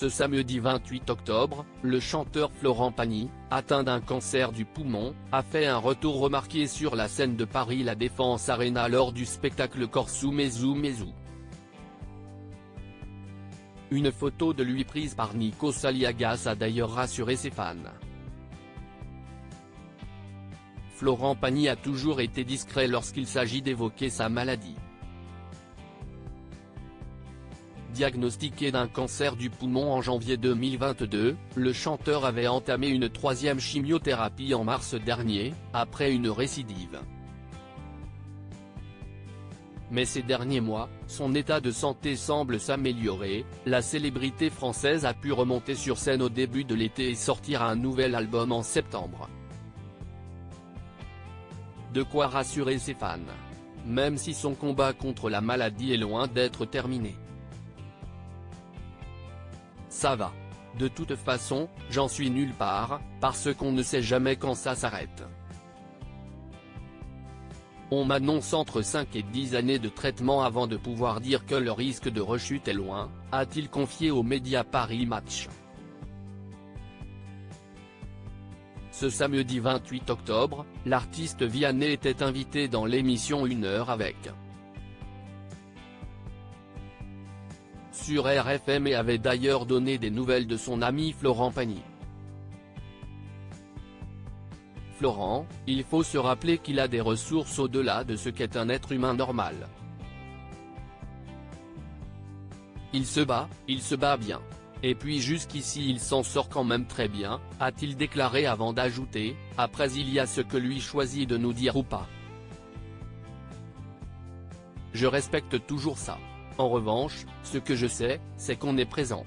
Ce samedi 28 octobre, le chanteur Florent Pagny, atteint d'un cancer du poumon, a fait un retour remarqué sur la scène de Paris La Défense Arena lors du spectacle Corso Mesu Mesu. Une photo de lui prise par Nikos Aliagas a d'ailleurs rassuré ses fans. Florent Pagny a toujours été discret lorsqu'il s'agit d'évoquer sa maladie. Diagnostiqué d'un cancer du poumon en janvier 2022, le chanteur avait entamé une 3e chimiothérapie en mars dernier, après une récidive. Mais ces derniers mois, son état de santé semble s'améliorer. La célébrité française a pu remonter sur scène au début de l'été et sortir un nouvel album en septembre. De quoi rassurer ses fans. Même si son combat contre la maladie est loin d'être terminé. Ça va. De toute façon, j'en suis nulle part, parce qu'on ne sait jamais quand ça s'arrête. On m'annonce entre 5 et 10 années de traitement avant de pouvoir dire que le risque de rechute est loin, a-t-il confié aux médias Paris Match. Ce samedi 28 octobre, l'artiste Vianney était invité dans l'émission 1 heure avec sur RFM et avait d'ailleurs donné des nouvelles de son ami Florent Pagny. Florent, il faut se rappeler qu'il a des ressources au-delà de ce qu'est un être humain normal. Il se bat bien. Et puis jusqu'ici il s'en sort quand même très bien, a-t-il déclaré avant d'ajouter, après il y a ce que lui choisit de nous dire ou pas. Je respecte toujours ça. En revanche, ce que je sais, c'est qu'on est présent.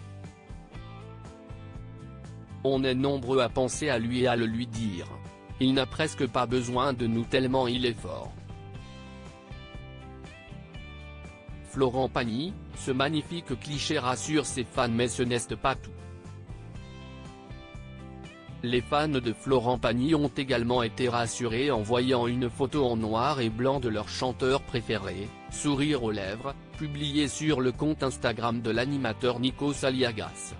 On est nombreux à penser à lui et à le lui dire. Il n'a presque pas besoin de nous tellement il est fort. Florent Pagny, ce magnifique cliché rassure ses fans mais ce n'est pas tout. Les fans de Florent Pagny ont également été rassurés en voyant une photo en noir et blanc de leur chanteur préféré, sourire aux lèvres, publiée sur le compte Instagram de l'animateur Nikos Aliagas.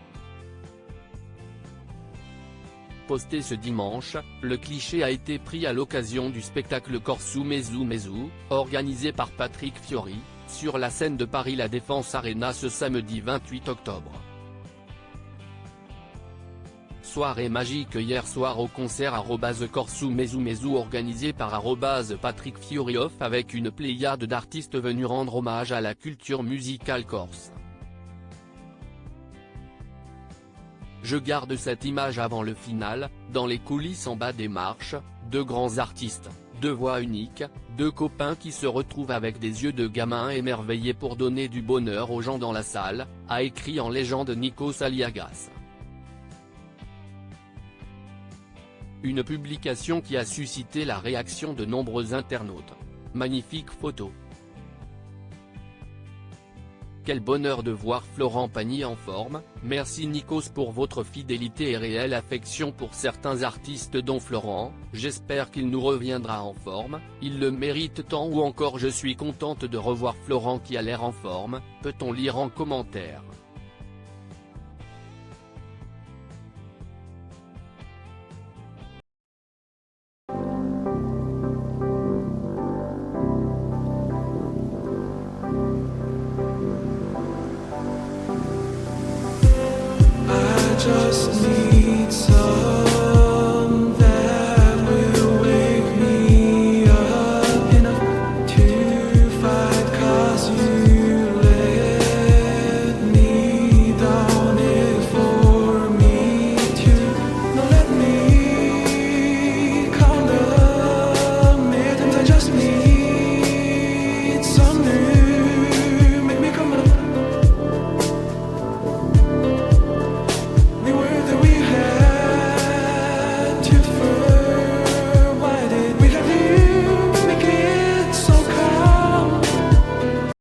Posté ce dimanche, le cliché a été pris à l'occasion du spectacle Corso Mesu Mesu, organisé par Patrick Fiori, sur la scène de Paris La Défense Arena ce samedi 28 octobre. Soirée magique hier soir au concert @Corso Mesu Mesu organisé par @Patrick Fiori Off avec une pléiade d'artistes venus rendre hommage à la culture musicale corse. Je garde cette image avant le final, dans les coulisses en bas des marches, 2 grands artistes, 2 voix uniques, 2 copains qui se retrouvent avec des yeux de gamins émerveillés pour donner du bonheur aux gens dans la salle, a écrit en légende Nikos Aliagas. Une publication qui a suscité la réaction de nombreux internautes. Magnifique photo. Quel bonheur de voir Florent Pagny en forme, merci Nikos pour votre fidélité et réelle affection pour certains artistes dont Florent, j'espère qu'il nous reviendra en forme, il le mérite tant ou encore je suis contente de revoir Florent qui a l'air en forme, peut-on lire en commentaire. Just need